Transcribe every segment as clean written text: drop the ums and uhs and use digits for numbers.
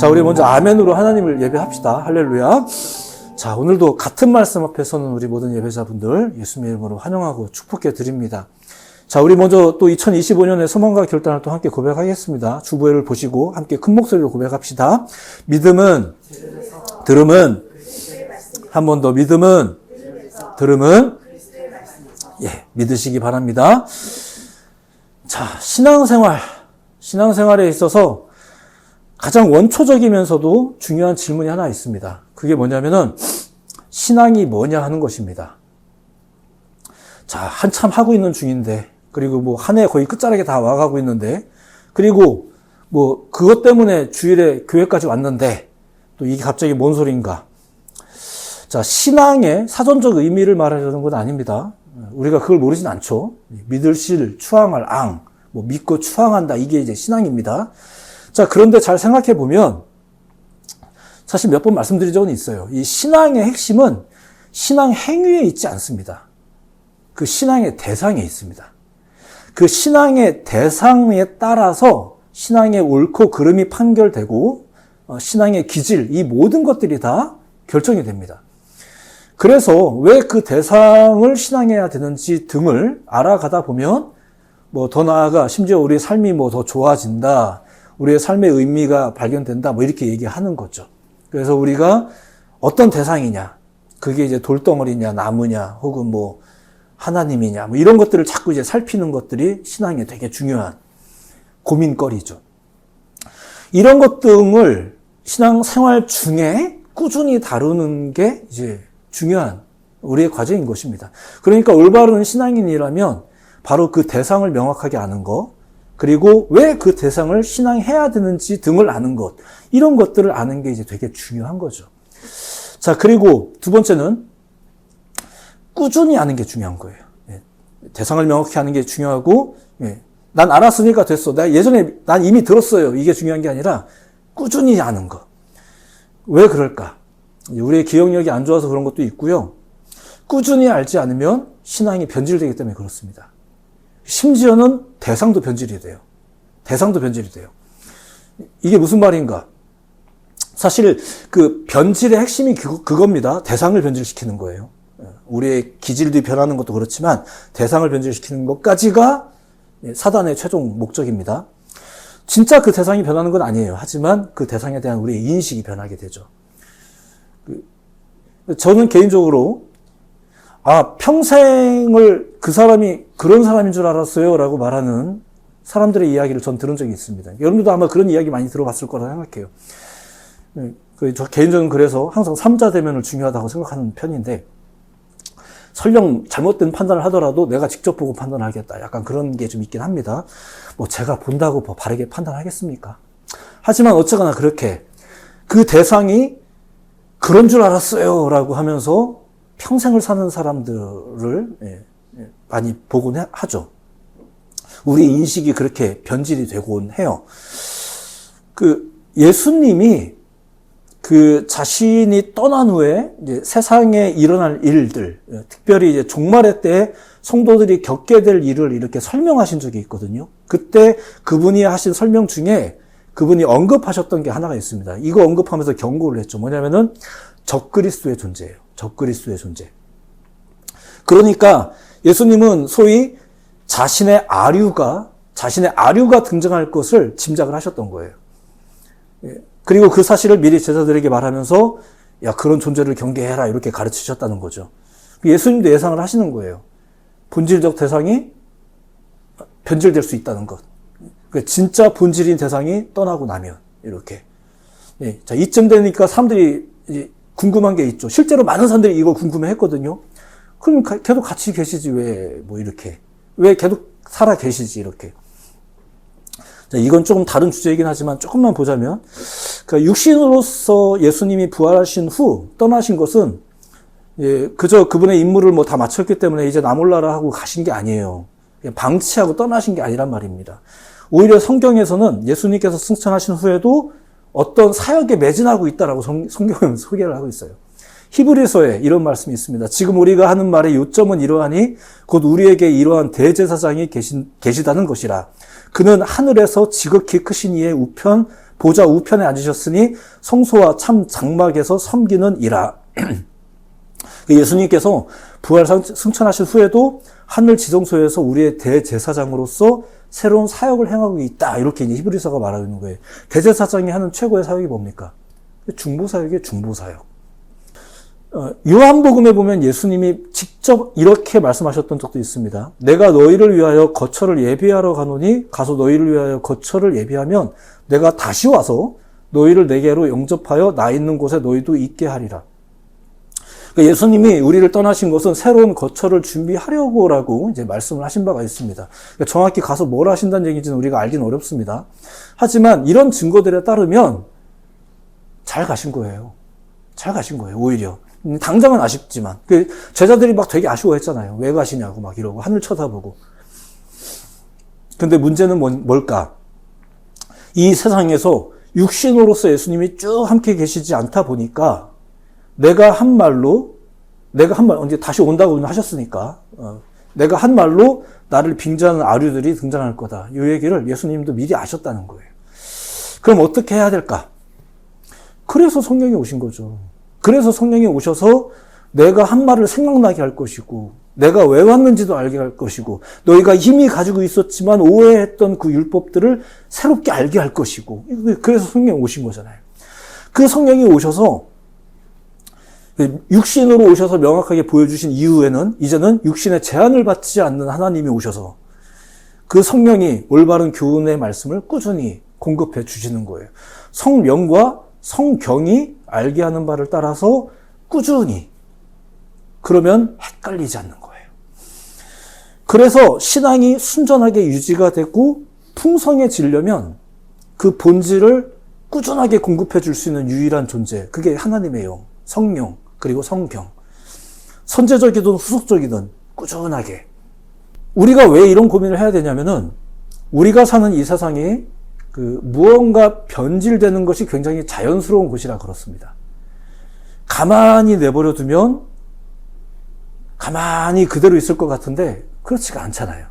자, 우리 먼저 아멘으로 하나님을 예배합시다. 할렐루야. 자, 오늘도 같은 말씀 앞에 서는 우리 모든 예배자분들 예수님의 이름으로 환영하고 축복해 드립니다. 자, 우리 먼저 또 2025년의 소망과 결단을 또 함께 고백하겠습니다. 주보회를 보시고 함께 큰 목소리로 고백합시다. 믿음은 들음은 한 번 더 믿음은 들음은 믿으시기 바랍니다. 자, 신앙생활에 있어서 가장 원초적이면서도 중요한 질문이 하나 있습니다. 그게 뭐냐면은 신앙이 뭐냐 하는 것입니다. 자, 한참 하고 있는 중인데, 그리고 뭐 한 해 거의 끝자락에 다 와가고 있는데, 그리고 뭐 그것 때문에 주일에 교회까지 왔는데 또 이게 갑자기 뭔 소린가? 자, 신앙의 사전적 의미를 말하려는 건 아닙니다. 우리가 그걸 모르진 않죠. 믿을 실, 추앙할 앙, 뭐 믿고 추앙한다, 이게 이제 신앙입니다. 자, 그런데 잘 생각해 보면 사실 몇 번 말씀드린 적은 있어요. 이 신앙의 핵심은 신앙 행위에 있지 않습니다. 그 신앙의 대상에 있습니다. 그 신앙의 대상에 따라서 신앙의 옳고 그름이 판결되고 신앙의 기질, 이 모든 것들이 다 결정이 됩니다. 그래서 왜 그 대상을 신앙해야 되는지 등을 알아가다 보면 뭐 더 나아가 심지어 우리의 삶이 뭐 더 좋아진다, 우리의 삶의 의미가 발견된다, 뭐 이렇게 얘기하는 거죠. 그래서 우리가 어떤 대상이냐, 그게 이제 돌덩어리냐, 나무냐, 혹은 뭐 하나님이냐, 뭐 이런 것들을 자꾸 이제 살피는 것들이 신앙에 되게 중요한 고민거리죠. 이런 것 등을 신앙생활 중에 꾸준히 다루는 게 이제 중요한 우리의 과제인 것입니다. 그러니까 올바른 신앙인이라면 바로 그 대상을 명확하게 아는 것, 그리고 왜 그 대상을 신앙해야 되는지 등을 아는 것, 이런 것들을 아는 게 이제 되게 중요한 거죠. 자, 그리고 두 번째는 꾸준히 아는 게 중요한 거예요. 대상을 명확히 아는 게 중요하고, 난 알았으니까 됐어. 난 이미 들었어요. 이게 중요한 게 아니라 꾸준히 아는 것. 왜 그럴까? 우리의 기억력이 안 좋아서 그런 것도 있고요. 꾸준히 알지 않으면 신앙이 변질되기 때문에 그렇습니다. 심지어는 대상도 변질이 돼요. 이게 무슨 말인가? 사실 그 변질의 핵심이 그겁니다. 대상을 변질시키는 거예요. 우리의 기질도 변하는 것도 그렇지만 대상을 변질시키는 것까지가 사단의 최종 목적입니다. 진짜 그 대상이 변하는 건 아니에요. 하지만 그 대상에 대한 우리의 인식이 변하게 되죠. 저는 개인적으로 평생을 그 사람이 그런 사람인 줄 알았어요 라고 말하는 사람들의 이야기를 전 들은 적이 있습니다. 여러분들도 아마 그런 이야기 많이 들어봤을 거라 생각해요. 저 개인적으로 그래서 항상 삼자대면을 중요하다고 생각하는 편인데, 설령 잘못된 판단을 하더라도 내가 직접 보고 판단하겠다, 약간 그런 게 좀 있긴 합니다. 뭐 제가 본다고 바르게 판단하겠습니까? 하지만 어쨌거나 그렇게 그 대상이 그런 줄 알았어요 라고 하면서 평생을 사는 사람들을 많이 보곤 하죠. 우리 인식이 그렇게 변질이 되곤 해요. 예수님이 자신이 떠난 후에 이제 세상에 일어날 일들, 특별히 이제 종말의 때에 성도들이 겪게 될 일을 이렇게 설명하신 적이 있거든요. 그때 그분이 하신 설명 중에 그분이 언급하셨던 게 하나가 있습니다. 이거 언급하면서 경고를 했죠. 뭐냐면은 적그리스도의 존재예요. 적그리스도의 존재. 그러니까 예수님은 소위 자신의 아류가 등장할 것을 짐작을 하셨던 거예요. 그리고 그 사실을 미리 제자들에게 말하면서 야, 그런 존재를 경계해라, 이렇게 가르치셨다는 거죠. 예수님도 예상을 하시는 거예요. 본질적 대상이 변질될 수 있다는 것. 진짜 본질인 대상이 떠나고 나면 이렇게. 자, 이쯤 되니까 사람들이 이제 궁금한 게 있죠. 실제로 많은 사람들이 이거 궁금해했거든요. 그럼 계속 같이 계시지 왜 계속 살아 계시지 이렇게. 자, 이건 조금 다른 주제이긴 하지만 조금만 보자면, 그러니까 육신으로서 예수님이 부활하신 후 떠나신 것은 그저 그분의 임무를 다 마쳤기 때문에 이제 나 몰라라 하고 가신 게 아니에요. 그냥 방치하고 떠나신 게 아니란 말입니다. 오히려 성경에서는 예수님께서 승천하신 후에도 어떤 사역에 매진하고 있다라고 성경은 소개를 하고 있어요. 히브리서에 이런 말씀이 있습니다. 지금 우리가 하는 말의 요점은 이러하니 곧 우리에게 이러한 대제사장이 계시다는 것이라. 그는 하늘에서 지극히 크신 이의 우편 보좌 우편에 앉으셨으니 성소와 참 장막에서 섬기는 이라. 예수님께서 부활 승천하신 후에도 하늘 지성소에서 우리의 대제사장으로서 새로운 사역을 행하고 있다. 이렇게 이제 히브리서가 말하고 있는 거예요. 대제사장이 하는 최고의 사역이 뭡니까? 중보사역이에요, 중보사역. 요한복음에 보면 예수님이 직접 이렇게 말씀하셨던 적도 있습니다. 내가 너희를 위하여 거처를 예비하러 가노니 가서 너희를 위하여 거처를 예비하면 내가 다시 와서 너희를 내게로 영접하여 나 있는 곳에 너희도 있게 하리라. 그러니까 예수님이 우리를 떠나신 것은 새로운 거처를 준비하려고라고 이제 말씀을 하신 바가 있습니다. 그러니까 정확히 가서 뭘 하신다는 얘기인지는 우리가 알기는 어렵습니다. 하지만 이런 증거들에 따르면 잘 가신 거예요. 잘 가신 거예요, 오히려. 당장은 아쉽지만. 제자들이 막 되게 아쉬워했잖아요. 왜 가시냐고 막 이러고, 하늘 쳐다보고. 근데 문제는 뭘까? 이 세상에서 육신으로서 예수님이 쭉 함께 계시지 않다 보니까 내가 한 말로, 언제 다시 온다고 하셨으니까, 내가 한 말로 나를 빙자하는 아류들이 등장할 거다. 이 얘기를 예수님도 미리 아셨다는 거예요. 그럼 어떻게 해야 될까? 그래서 성령이 오신 거죠. 그래서 성령이 오셔서 내가 한 말을 생각나게 할 것이고, 내가 왜 왔는지도 알게 할 것이고, 너희가 이미 가지고 있었지만 오해했던 그 율법들을 새롭게 알게 할 것이고, 그래서 성령이 오신 거잖아요. 그 성령이 오셔서 육신으로 오셔서 명확하게 보여주신 이후에는 이제는 육신의 제한을 받지 않는 하나님이 오셔서 그 성령이 올바른 교훈의 말씀을 꾸준히 공급해 주시는 거예요. 성령과 성경이 알게 하는 바를 따라서 꾸준히, 그러면 헷갈리지 않는 거예요. 그래서 신앙이 순전하게 유지가 되고 풍성해지려면 그 본질을 꾸준하게 공급해 줄 수 있는 유일한 존재, 그게 하나님이에요. 성령, 그리고 성경. 선제적이든 후속적이든 꾸준하게. 우리가 왜 이런 고민을 해야 되냐면은, 우리가 사는 이 세상이 무언가 변질되는 것이 굉장히 자연스러운 곳이라 그렇습니다. 가만히 내버려 두면 가만히 그대로 있을 것 같은데 그렇지가 않잖아요.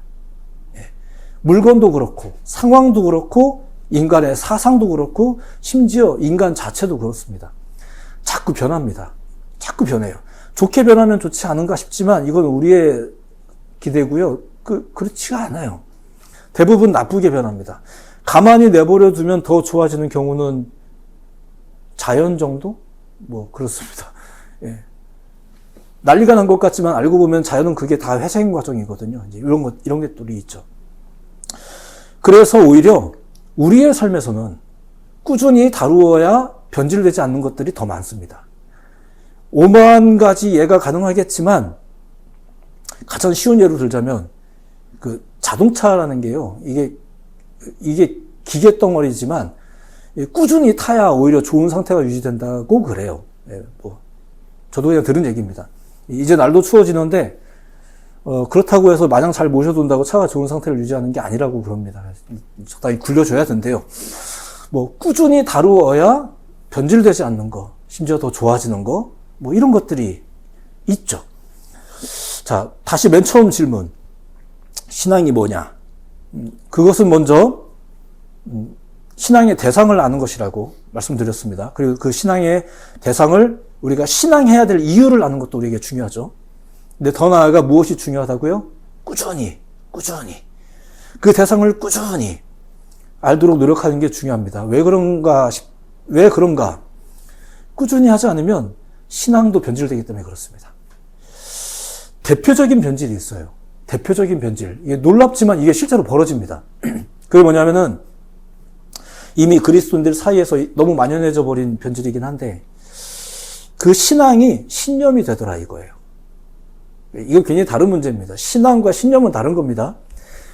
물건도 그렇고 상황도 그렇고 인간의 사상도 그렇고 심지어 인간 자체도 그렇습니다. 자꾸 변합니다. 자꾸 변해요. 좋게 변하면 좋지 않은가 싶지만 이건 우리의 기대고요. 그렇지가 않아요. 대부분 나쁘게 변합니다. 가만히 내버려 두면 더 좋아지는 경우는 자연 정도? 그렇습니다. 예. 난리가 난 것 같지만 알고 보면 자연은 그게 다 회생 과정이거든요. 이제 이런 것들이 있죠. 그래서 오히려 우리의 삶에서는 꾸준히 다루어야 변질되지 않는 것들이 더 많습니다. 5만 가지 예가 가능하겠지만 가장 쉬운 예로 들자면 자동차라는 게요. 이게 기계 덩어리지만 꾸준히 타야 오히려 좋은 상태가 유지된다고 그래요. 저도 그냥 들은 얘기입니다. 이제 날도 추워지는데 그렇다고 해서 마냥 잘 모셔둔다고 차가 좋은 상태를 유지하는 게 아니라고 그럽니다. 적당히 굴려줘야 된대요. 꾸준히 다루어야 변질되지 않는 거, 심지어 더 좋아지는 거, 이런 것들이 있죠. 자, 다시 맨 처음 질문. 신앙이 뭐냐? 그것은 먼저 신앙의 대상을 아는 것이라고 말씀드렸습니다. 그리고 그 신앙의 대상을 우리가 신앙해야 될 이유를 아는 것도 우리에게 중요하죠. 근데 더 나아가 무엇이 중요하다고요? 꾸준히 그 대상을 꾸준히 알도록 노력하는 게 중요합니다. 왜 그런가? 꾸준히 하지 않으면 신앙도 변질되기 때문에 그렇습니다. 대표적인 변질이 있어요. 대표적인 변질. 이게 놀랍지만 이게 실제로 벌어집니다. 그게 뭐냐면은 이미 그리스도인들 사이에서 너무 만연해져 버린 변질이긴 한데 그 신앙이 신념이 되더라 이거예요. 이거 굉장히 다른 문제입니다. 신앙과 신념은 다른 겁니다.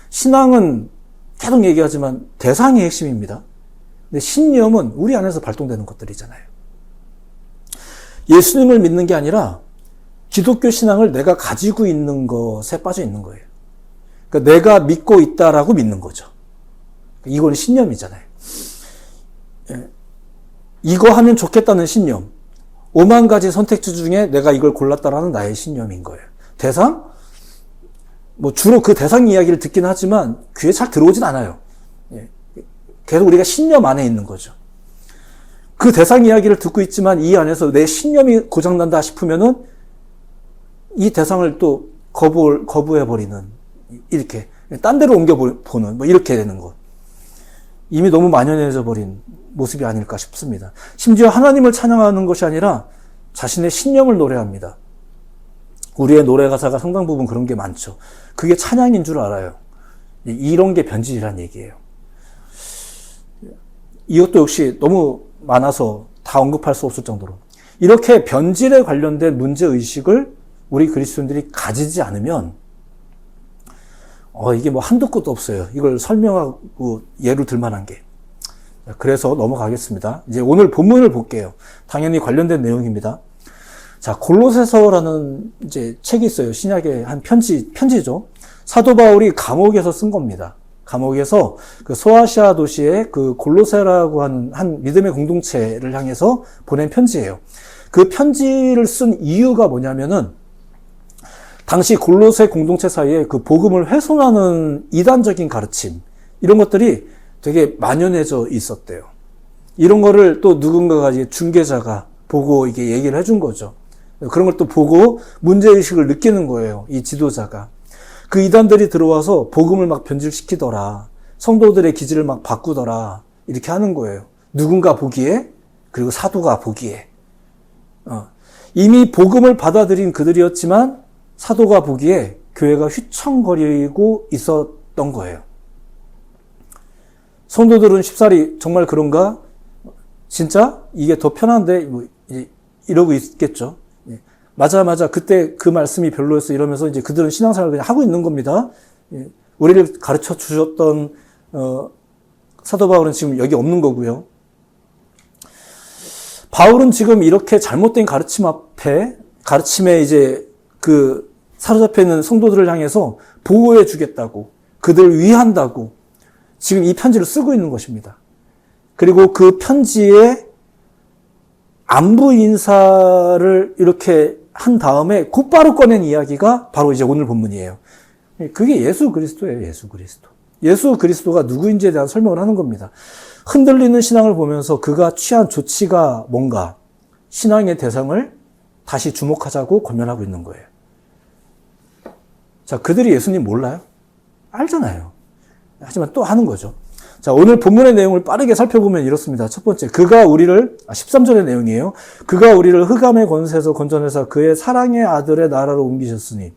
신앙은 계속 얘기하지만 대상이 핵심입니다. 근데 신념은 우리 안에서 발동되는 것들이잖아요. 예수님을 믿는 게 아니라 기독교 신앙을 내가 가지고 있는 것에 빠져 있는 거예요. 그러니까 내가 믿고 있다라고 믿는 거죠. 이건 신념이잖아요. 이거 하면 좋겠다는 신념. 5만 가지 선택지 중에 내가 이걸 골랐다라는 나의 신념인 거예요. 대상? 주로 그 대상 이야기를 듣긴 하지만 귀에 잘 들어오진 않아요. 계속 우리가 신념 안에 있는 거죠. 그 대상 이야기를 듣고 있지만 이 안에서 내 신념이 고장난다 싶으면은 이 대상을 또 거부해버리는, 이렇게, 딴 데로 옮겨보는, 뭐 이렇게 되는 것. 이미 너무 만연해져 버린 모습이 아닐까 싶습니다. 심지어 하나님을 찬양하는 것이 아니라 자신의 신념을 노래합니다. 우리의 노래 가사가 상당 부분 그런 게 많죠. 그게 찬양인 줄 알아요. 이런 게 변질이란 얘기예요. 이것도 역시 너무 많아서 다 언급할 수 없을 정도로. 이렇게 변질에 관련된 문제의식을 우리 그리스도인들이 가지지 않으면, 이게 뭐 한도 끝도 없어요. 이걸 설명하고 예로 들 만한 게. 그래서 넘어가겠습니다. 이제 오늘 본문을 볼게요. 당연히 관련된 내용입니다. 자, 골로새서라는 이제 책이 있어요. 신약의 한 편지죠. 사도 바울이 감옥에서 쓴 겁니다. 감옥에서 그 소아시아 도시의 그 골로새라고 하는 한 믿음의 공동체를 향해서 보낸 편지예요. 그 편지를 쓴 이유가 뭐냐면은 당시 골로새 공동체 사이에 그 복음을 훼손하는 이단적인 가르침, 이런 것들이 되게 만연해져 있었대요. 이런 거를 또 누군가가 이제 중개자가 보고 이게 얘기를 해준 거죠. 그런 걸 또 보고 문제의식을 느끼는 거예요. 이 지도자가. 그 이단들이 들어와서 복음을 막 변질시키더라. 성도들의 기질을 막 바꾸더라. 이렇게 하는 거예요. 누군가 보기에, 그리고 사도가 보기에. 이미 복음을 받아들인 그들이었지만 사도가 보기에 교회가 휘청거리고 있었던 거예요. 성도들은 쉽사리 정말 그런가? 진짜? 이게 더 편한데? 뭐 이러고 있겠죠. 맞아. 그때 그 말씀이 별로였어. 이러면서 이제 그들은 신앙생활을 그냥 하고 있는 겁니다. 우리를 가르쳐 주셨던, 사도 바울은 지금 여기 없는 거고요. 바울은 지금 이렇게 잘못된 가르침에 이제 그 사로잡혀 있는 성도들을 향해서 보호해 주겠다고, 그들을 위한다고 지금 이 편지를 쓰고 있는 것입니다. 그리고 그 편지에 안부 인사를 이렇게 한 다음에 곧바로 꺼낸 이야기가 바로 이제 오늘 본문이에요. 그게 예수 그리스도예요, 예수 그리스도. 예수 그리스도가 누구인지에 대한 설명을 하는 겁니다. 흔들리는 신앙을 보면서 그가 취한 조치가 뭔가, 신앙의 대상을 다시 주목하자고 권면하고 있는 거예요. 자, 그들이 예수님 몰라요? 알잖아요. 하지만 또 하는 거죠. 자, 오늘 본문의 내용을 빠르게 살펴보면 이렇습니다. 첫 번째, 13절의 내용이에요. 그가 우리를 흑암의 권세에서 건져내사 그의 사랑의 아들의 나라로 옮기셨으니,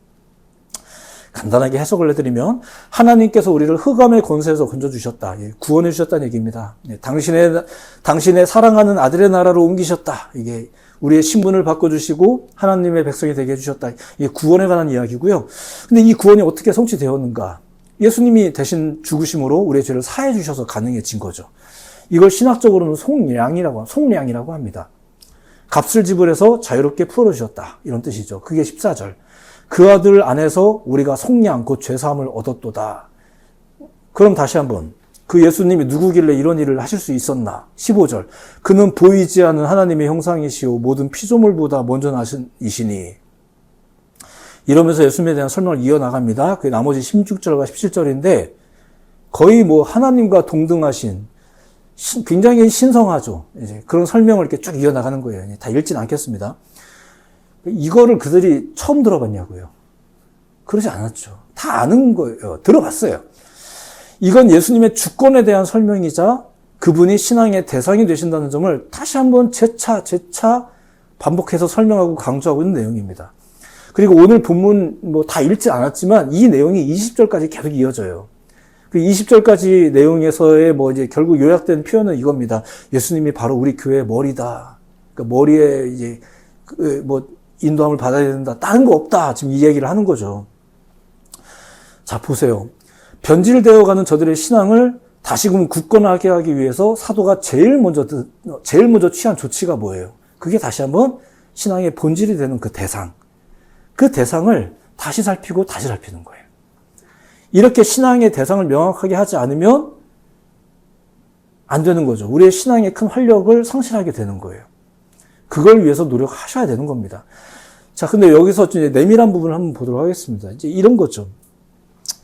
간단하게 해석을 해드리면 하나님께서 우리를 흑암의 권세에서 건져주셨다. 구원해 주셨다는 얘기입니다. 당신의 사랑하는 아들의 나라로 옮기셨다. 이게 우리의 신분을 바꿔주시고 하나님의 백성이 되게 해주셨다. 이게 구원에 관한 이야기고요. 근데 이 구원이 어떻게 성취되었는가? 예수님이 대신 죽으심으로 우리의 죄를 사해 주셔서 가능해진 거죠. 이걸 신학적으로는 속량이라고 합니다. 값을 지불해서 자유롭게 풀어주셨다. 이런 뜻이죠. 그게 14절. 그 아들 안에서 우리가 속량, 곧 죄사함을 얻었도다. 그럼 다시 한번. 그 예수님이 누구길래 이런 일을 하실 수 있었나? 15절. 그는 보이지 않는 하나님의 형상이시오. 모든 피조물보다 먼저 나신 이시니. 이러면서 예수님에 대한 설명을 이어나갑니다. 그 나머지 16절과 17절인데 거의 뭐 하나님과 동등하신, 굉장히 신성하죠. 이제 그런 설명을 이렇게 쭉 이어나가는 거예요. 다 읽지는 않겠습니다. 이거를 그들이 처음 들어봤냐고요. 그러지 않았죠. 다 아는 거예요. 들어봤어요. 이건 예수님의 주권에 대한 설명이자 그분이 신앙의 대상이 되신다는 점을 다시 한번 재차 반복해서 설명하고 강조하고 있는 내용입니다. 그리고 오늘 본문 뭐 다 읽지 않았지만 이 내용이 20절까지 계속 이어져요. 그 20절까지 내용에서의 뭐 이제 결국 요약된 표현은 이겁니다. 예수님이 바로 우리 교회의 머리다. 그러니까 머리에 이제 뭐 인도함을 받아야 된다. 다른 거 없다. 지금 이 얘기를 하는 거죠. 자, 보세요. 변질되어가는 저들의 신앙을 다시금 굳건하게 하기 위해서 사도가 제일 먼저 취한 조치가 뭐예요? 그게 다시 한번 신앙의 본질이 되는 그 대상. 그 대상을 다시 살피고 다시 살피는 거예요. 이렇게 신앙의 대상을 명확하게 하지 않으면 안 되는 거죠. 우리의 신앙의 큰 활력을 상실하게 되는 거예요. 그걸 위해서 노력하셔야 되는 겁니다. 자, 근데 여기서 이제 내밀한 부분을 한번 보도록 하겠습니다. 이제 이런 거죠.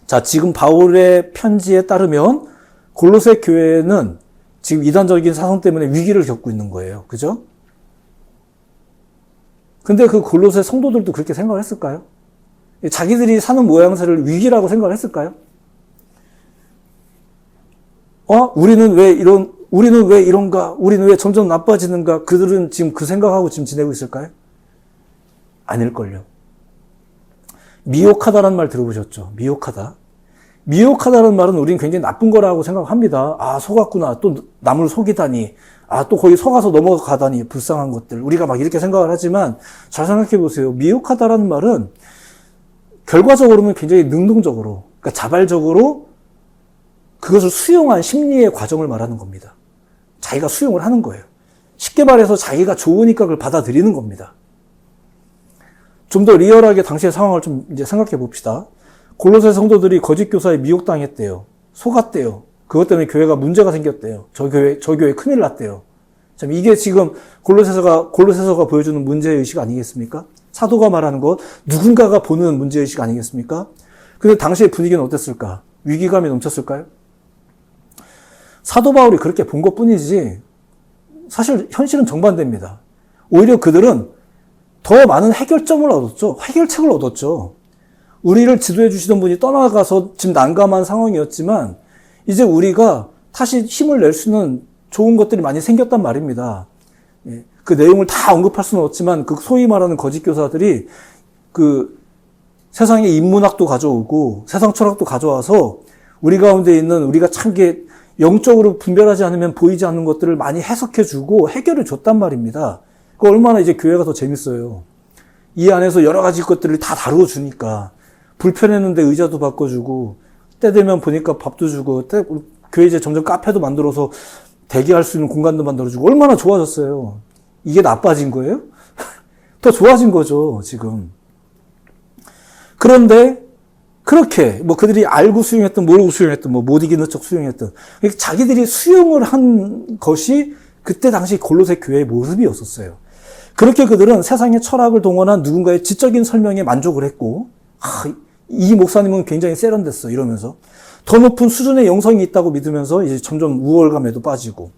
자, 지금 바울의 편지에 따르면 골로새 교회는 지금 이단적인 사상 때문에 위기를 겪고 있는 거예요. 그죠? 근데 그 골로새 성도들도 그렇게 생각을 했을까요? 자기들이 사는 모양새를 위기라고 생각을 했을까요? 우리는 왜 이런가? 우리는 왜 점점 나빠지는가? 그들은 지금 그 생각하고 지금 지내고 있을까요? 아닐걸요. 미혹하다라는 말 들어보셨죠? 미혹하다. 미혹하다는 말은 우리는 굉장히 나쁜 거라고 생각합니다. 속았구나. 또 남을 속이다니. 또 거기 속아서 넘어가다니. 불쌍한 것들. 우리가 막 이렇게 생각을 하지만 잘 생각해 보세요. 미혹하다라는 말은 결과적으로는 굉장히 능동적으로, 그러니까 자발적으로 그것을 수용한 심리의 과정을 말하는 겁니다. 자기가 수용을 하는 거예요. 쉽게 말해서 자기가 좋으니까 그걸 받아들이는 겁니다. 좀 더 리얼하게 당시의 상황을 좀 이제 생각해 봅시다. 골로새 성도들이 거짓 교사에 미혹당했대요. 속았대요. 그것 때문에 교회가 문제가 생겼대요. 저 교회 큰일 났대요. 참 이게 지금 골로새서가 보여주는 문제의식 아니겠습니까? 사도가 말하는 것, 누군가가 보는 문제의식 아니겠습니까? 근데 당시의 분위기는 어땠을까? 위기감이 넘쳤을까요? 사도 바울이 그렇게 본 것뿐이지 사실 현실은 정반대입니다. 오히려 그들은 더 많은 해결점을 얻었죠. 해결책을 얻었죠. 우리를 지도해 주시던 분이 떠나가서 지금 난감한 상황이었지만 이제 우리가 다시 힘을 낼 수 있는 좋은 것들이 많이 생겼단 말입니다. 그 내용을 다 언급할 수는 없지만 그 소위 말하는 거짓 교사들이 그 세상의 인문학도 가져오고 세상 철학도 가져와서 우리 가운데 있는 우리가 참 영적으로 분별하지 않으면 보이지 않는 것들을 많이 해석해 주고 해결해 줬단 말입니다. 그 얼마나 이제 교회가 더 재밌어요. 이 안에서 여러 가지 것들을 다 다루어 주니까 불편했는데 의자도 바꿔주고 때 되면 보니까 밥도 주고 교회 이제 점점 카페도 만들어서 대기할 수 있는 공간도 만들어주고 얼마나 좋아졌어요. 이게 나빠진 거예요? 더 좋아진 거죠, 지금. 그런데 그렇게 그들이 알고 수용했던 모르고 수용했던 못 이기는 척 수용했던 자기들이 수용을 한 것이 그때 당시 골로새 교회의 모습이었었어요. 그렇게 그들은 세상의 철학을 동원한 누군가의 지적인 설명에 만족을 했고 이 목사님은 굉장히 세련됐어 이러면서 더 높은 수준의 영성이 있다고 믿으면서 이제 점점 우월감에도 빠지고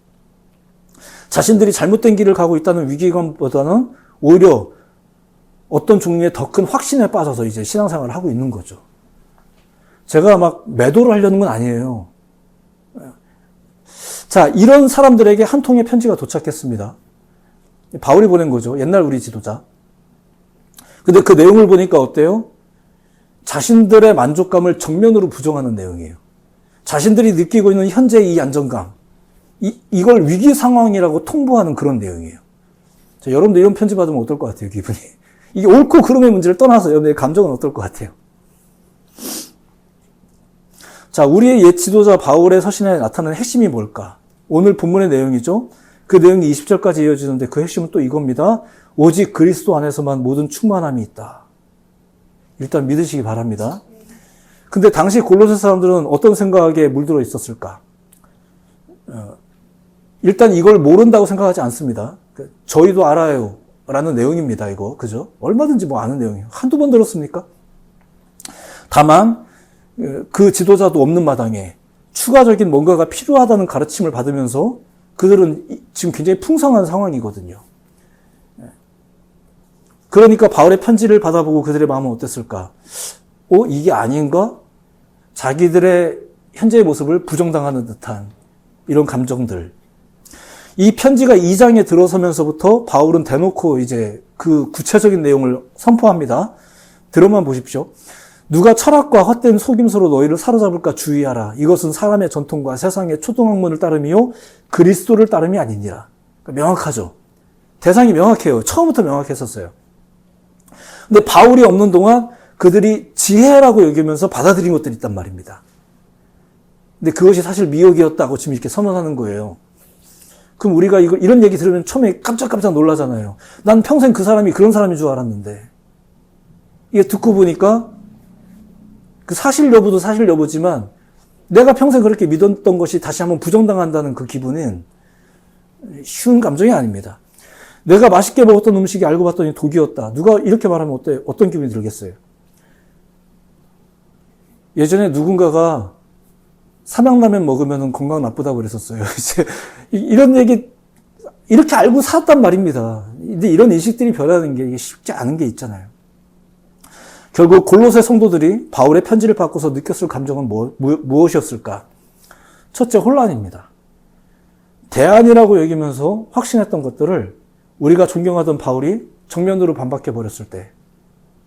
자신들이 잘못된 길을 가고 있다는 위기감보다는 오히려 어떤 종류의 더 큰 확신에 빠져서 이제 신앙생활을 하고 있는 거죠. 제가 막 매도를 하려는 건 아니에요. 자, 이런 사람들에게 한 통의 편지가 도착했습니다. 바울이 보낸 거죠. 옛날 우리 지도자. 근데 그 내용을 보니까 어때요? 자신들의 만족감을 정면으로 부정하는 내용이에요. 자신들이 느끼고 있는 현재의 이 안정감, 이걸 위기 상황이라고 통보하는 그런 내용이에요. 자, 여러분들 이런 편지 받으면 어떨 것 같아요, 기분이? 이게 옳고 그름의 문제를 떠나서 여러분의 감정은 어떨 것 같아요? 자, 우리의 옛 지도자 바울의 서신에 나타나는 핵심이 뭘까? 오늘 본문의 내용이죠. 그 내용이 20절까지 이어지는데 그 핵심은 또 이겁니다. 오직 그리스도 안에서만 모든 충만함이 있다. 일단 믿으시기 바랍니다. 근데 당시 골로새 사람들은 어떤 생각에 물들어 있었을까? 일단 이걸 모른다고 생각하지 않습니다. 저희도 알아요. 라는 내용입니다, 이거. 그죠? 얼마든지 아는 내용이에요. 한두 번 들었습니까? 다만, 그 지도자도 없는 마당에 추가적인 뭔가가 필요하다는 가르침을 받으면서 그들은 지금 굉장히 풍성한 상황이거든요. 그러니까 바울의 편지를 받아보고 그들의 마음은 어땠을까? 이게 아닌가? 자기들의 현재의 모습을 부정당하는 듯한 이런 감정들. 이 편지가 2장에 들어서면서부터 바울은 대놓고 이제 그 구체적인 내용을 선포합니다. 들어만 보십시오. 누가 철학과 헛된 속임수로 너희를 사로잡을까 주의하라. 이것은 사람의 전통과 세상의 초등학문을 따름이요 그리스도를 따름이 아니니라. 그러니까 명확하죠. 대상이 명확해요. 처음부터 명확했었어요. 근데 바울이 없는 동안 그들이 지혜라고 여기면서 받아들인 것들이 있단 말입니다. 근데 그것이 사실 미혹이었다고 지금 이렇게 선언하는 거예요. 그럼 우리가 이런 얘기 들으면 처음에 깜짝깜짝 놀라잖아요. 난 평생 그 사람이 그런 사람인 줄 알았는데. 이게 듣고 보니까 그 사실 여부도 사실 여부지만 내가 평생 그렇게 믿었던 것이 다시 한번 부정당한다는 그 기분은 쉬운 감정이 아닙니다. 내가 맛있게 먹었던 음식이 알고 봤더니 독이었다. 누가 이렇게 말하면 어떤 기분이 들겠어요? 예전에 누군가가 삼양라면 먹으면 건강 나쁘다고 그랬었어요. 이제 이런 얘기 이렇게 알고 살았단 말입니다. 근데 이런 인식들이 변하는 게 쉽지 않은 게 있잖아요. 결국 골로새 성도들이 바울의 편지를 받고서 느꼈을 감정은 무엇이었을까? 첫째, 혼란입니다. 대안이라고 여기면서 확신했던 것들을 우리가 존경하던 바울이 정면으로 반박해 버렸을 때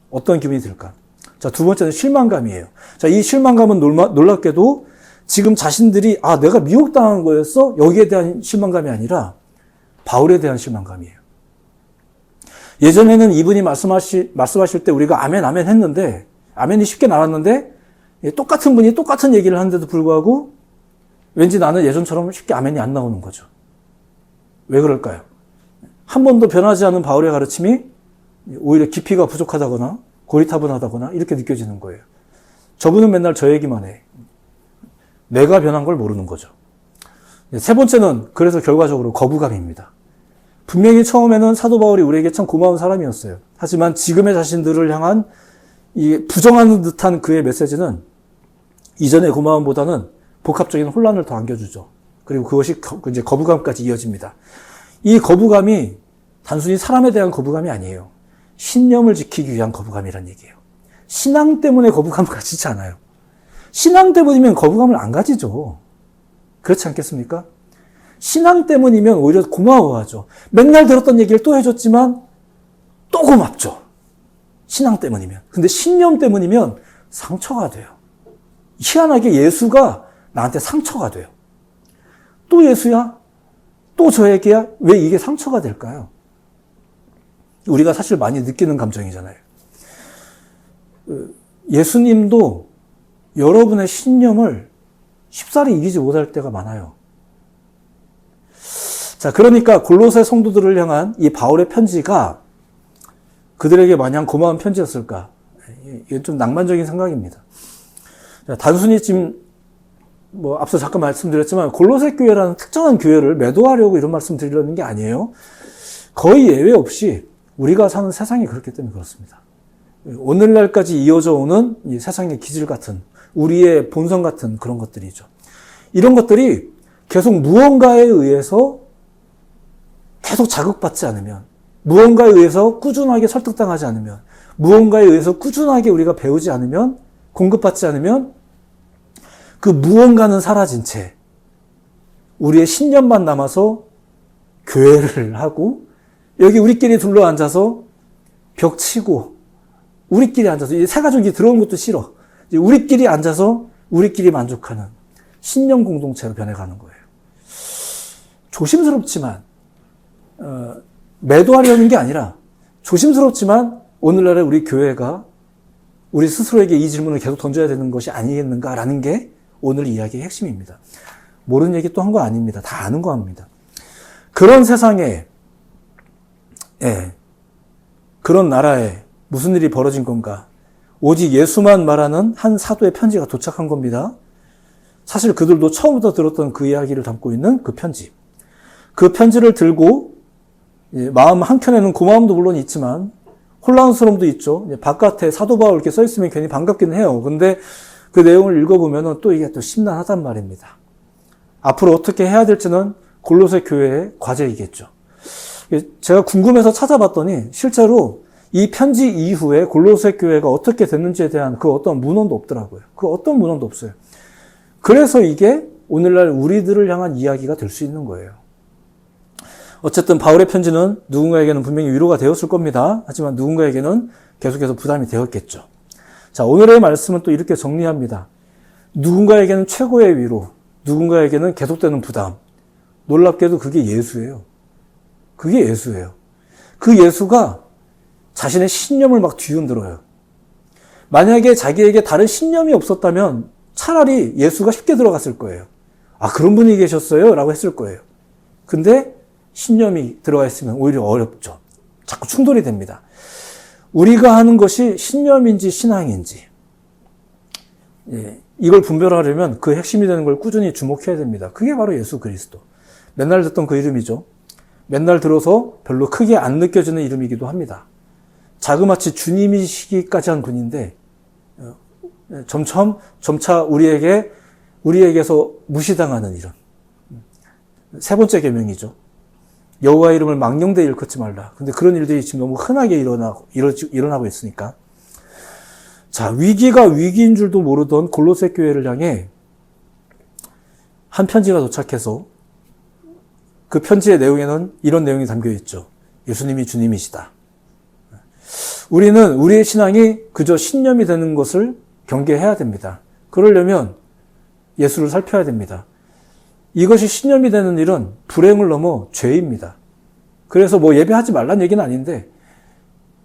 어떤 기분이 들까? 자, 두 번째는 실망감이에요. 자, 이 실망감은 놀랍게도 지금 자신들이 내가 미혹당한 거였어? 여기에 대한 실망감이 아니라 바울에 대한 실망감이에요. 예전에는 이분이 말씀하실 때 우리가 아멘, 아멘 했는데, 아멘이 쉽게 나왔는데, 똑같은 분이 똑같은 얘기를 하는데도 불구하고, 왠지 나는 예전처럼 쉽게 아멘이 안 나오는 거죠. 왜 그럴까요? 한 번도 변하지 않은 바울의 가르침이 오히려 깊이가 부족하다거나, 고리타분하다거나, 이렇게 느껴지는 거예요. 저분은 맨날 저 얘기만 해. 내가 변한 걸 모르는 거죠. 세 번째는 그래서 결과적으로 거부감입니다. 분명히 처음에는 사도 바울이 우리에게 참 고마운 사람이었어요. 하지만 지금의 자신들을 향한 이 부정하는 듯한 그의 메시지는 이전의 고마움보다는 복합적인 혼란을 더 안겨주죠. 그리고 그것이 이제 거부감까지 이어집니다. 이 거부감이 단순히 사람에 대한 거부감이 아니에요. 신념을 지키기 위한 거부감이란 얘기예요. 신앙 때문에 거부감을 가지지 않아요. 신앙 때문이면 거부감을 안 가지죠. 그렇지 않겠습니까? 신앙 때문이면 오히려 고마워하죠. 맨날 들었던 얘기를 또 해줬지만 또 고맙죠. 신앙 때문이면. 근데 신념 때문이면 상처가 돼요. 희한하게 예수가 나한테 상처가 돼요. 또 예수야? 또 저 얘기야? 왜 이게 상처가 될까요? 우리가 사실 많이 느끼는 감정이잖아요. 예수님도 여러분의 신념을 쉽사리 이기지 못할 때가 많아요. 자, 그러니까 골로새 성도들을 향한 이 바울의 편지가 그들에게 마냥 고마운 편지였을까? 이건 좀 낭만적인 생각입니다. 자, 단순히 지금 앞서 잠깐 말씀드렸지만 골로새 교회라는 특정한 교회를 매도하려고 이런 말씀 드리려는 게 아니에요. 거의 예외 없이 우리가 사는 세상이 그렇기 때문에 그렇습니다. 오늘날까지 이어져 오는 이 세상의 기질 같은 우리의 본성 같은 그런 것들이죠. 이런 것들이 계속 무언가에 의해서 계속 자극받지 않으면, 무언가에 의해서 꾸준하게 설득당하지 않으면, 무언가에 의해서 꾸준하게 우리가 배우지 않으면, 공급받지 않으면 그 무언가는 사라진 채 우리의 신념만 남아서 교회를 하고 여기 우리끼리 둘러앉아서 벽 치고 우리끼리 앉아서 새 가족이 들어온 것도 싫어. 우리끼리 앉아서 우리끼리 만족하는 신념 공동체로 변해가는 거예요. 조심스럽지만 매도하려는 게 아니라 조심스럽지만 오늘날의 우리 교회가 우리 스스로에게 이 질문을 계속 던져야 되는 것이 아니겠는가라는 게 오늘 이야기의 핵심입니다. 모르는 얘기 또 한 거 아닙니다. 다 아는 거 합니다. 그런 세상에 그런 나라에 무슨 일이 벌어진 건가? 오직 예수만 말하는 한 사도의 편지가 도착한 겁니다. 사실 그들도 처음부터 들었던 그 이야기를 담고 있는 그 편지. 그 편지를 들고 마음 한켠에는 고마움도 물론 있지만 혼란스러움도 있죠. 바깥에 사도 바울 이렇게 써 있으면 괜히 반갑기는 해요. 근데 그 내용을 읽어보면 또 이게 또 심란하단 말입니다. 앞으로 어떻게 해야 될지는 골로새 교회의 과제이겠죠. 제가 궁금해서 찾아봤더니 실제로 이 편지 이후에 골로새 교회가 어떻게 됐는지에 대한 그 어떤 문헌도 없더라고요. 그 어떤 문헌도 없어요. 그래서 이게 오늘날 우리들을 향한 이야기가 될 수 있는 거예요. 어쨌든 바울의 편지는 누군가에게는 분명히 위로가 되었을 겁니다. 하지만 누군가에게는 계속해서 부담이 되었겠죠. 자, 오늘의 말씀은 또 이렇게 정리합니다. 누군가에게는 최고의 위로, 누군가에게는 계속되는 부담. 놀랍게도 그게 예수예요. 그게 예수예요. 그 예수가 자신의 신념을 막 뒤흔들어요. 만약에 자기에게 다른 신념이 없었다면 차라리 예수가 쉽게 들어갔을 거예요. 아, 그런 분이 계셨어요? 라고 했을 거예요. 근데 신념이 들어가 있으면 오히려 어렵죠. 자꾸 충돌이 됩니다. 우리가 하는 것이 신념인지 신앙인지 이걸 분별하려면 그 핵심이 되는 걸 꾸준히 주목해야 됩니다. 그게 바로 예수 그리스도. 맨날 듣던 그 이름이죠. 맨날 들어서 별로 크게 안 느껴지는 이름이기도 합니다. 자그마치 주님이시기까지 한 분인데 점차 우리에게 우리에게서 무시당하는 일은 세 번째 계명이죠. 여호와 이름을 망령되이 일컫지 말라. 근데 그런 일들이 지금 너무 흔하게 일어나고 있으니까. 자, 위기가 위기인 줄도 모르던 골로새 교회를 향해 한 편지가 도착해서 그 편지의 내용에는 이런 내용이 담겨 있죠. 예수님이 주님이시다. 우리는 우리의 신앙이 그저 신념이 되는 것을 경계해야 됩니다. 그러려면 예수를 살펴야 됩니다. 이것이 신념이 되는 일은 불행을 넘어 죄입니다. 그래서 뭐 예배하지 말라는 얘기는 아닌데,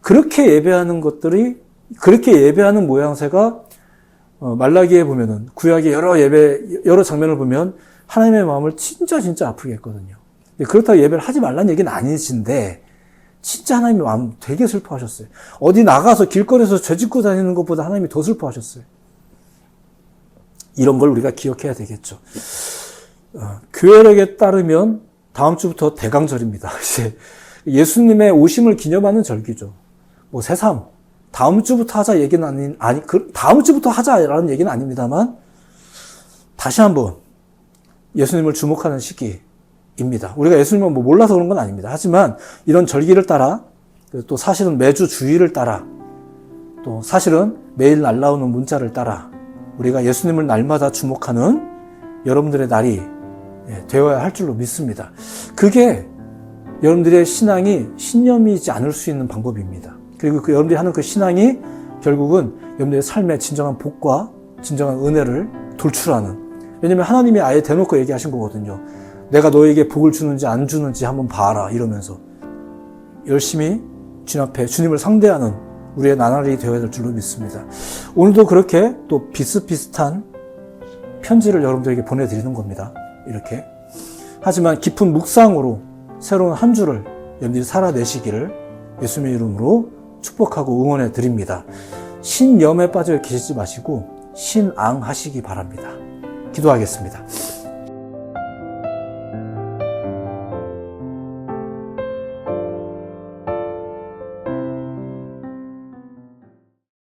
그렇게 예배하는 것들이, 그렇게 예배하는 모양새가 말라기에 보면은, 구약의 여러 장면을 보면 하나님의 마음을 진짜 아프게 했거든요. 그렇다고 예배를 하지 말라는 얘기는 아니신데, 진짜 하나님의 마음 되게 슬퍼하셨어요. 어디 나가서 길거리에서 죄 짓고 다니는 것보다 하나님이 더 슬퍼하셨어요. 이런 걸 우리가 기억해야 되겠죠. 교회력에 따르면 다음 주부터 대강절입니다. 이제 예수님의 오심을 기념하는 절기죠. 뭐 새삼 다음 주부터 하자 얘기는 다음 주부터 하자라는 얘기는 아닙니다만 다시 한번 예수님을 주목하는 시기입니다. 우리가 예수님을 뭐 몰라서 그런 건 아닙니다. 하지만 이런 절기를 따라 또 사실은 매주 주일을 따라 또 사실은 매일 날라오는 문자를 따라 우리가 예수님을 날마다 주목하는 여러분들의 날이 되어야 할 줄로 믿습니다. 그게 여러분들의 신앙이 신념이지 않을 수 있는 방법입니다. 그리고 여러분들이 하는 그 신앙이 결국은 여러분들의 삶의 진정한 복과 진정한 은혜를 돌출하는, 왜냐면 하나님이 아예 대놓고 얘기하신 거거든요. 내가 너에게 복을 주는지 안 주는지 한번 봐라 이러면서 열심히 주님 앞에 주님을 상대하는 우리의 나날이 되어야 될 줄로 믿습니다. 오늘도 그렇게 또 비슷비슷한 편지를 여러분들에게 보내드리는 겁니다. 이렇게. 하지만 깊은 묵상으로 새로운 한 주를 여러분들이 살아내시기를 예수님의 이름으로 축복하고 응원해 드립니다. 신념에 빠져 계시지 마시고 신앙하시기 바랍니다. 기도하겠습니다.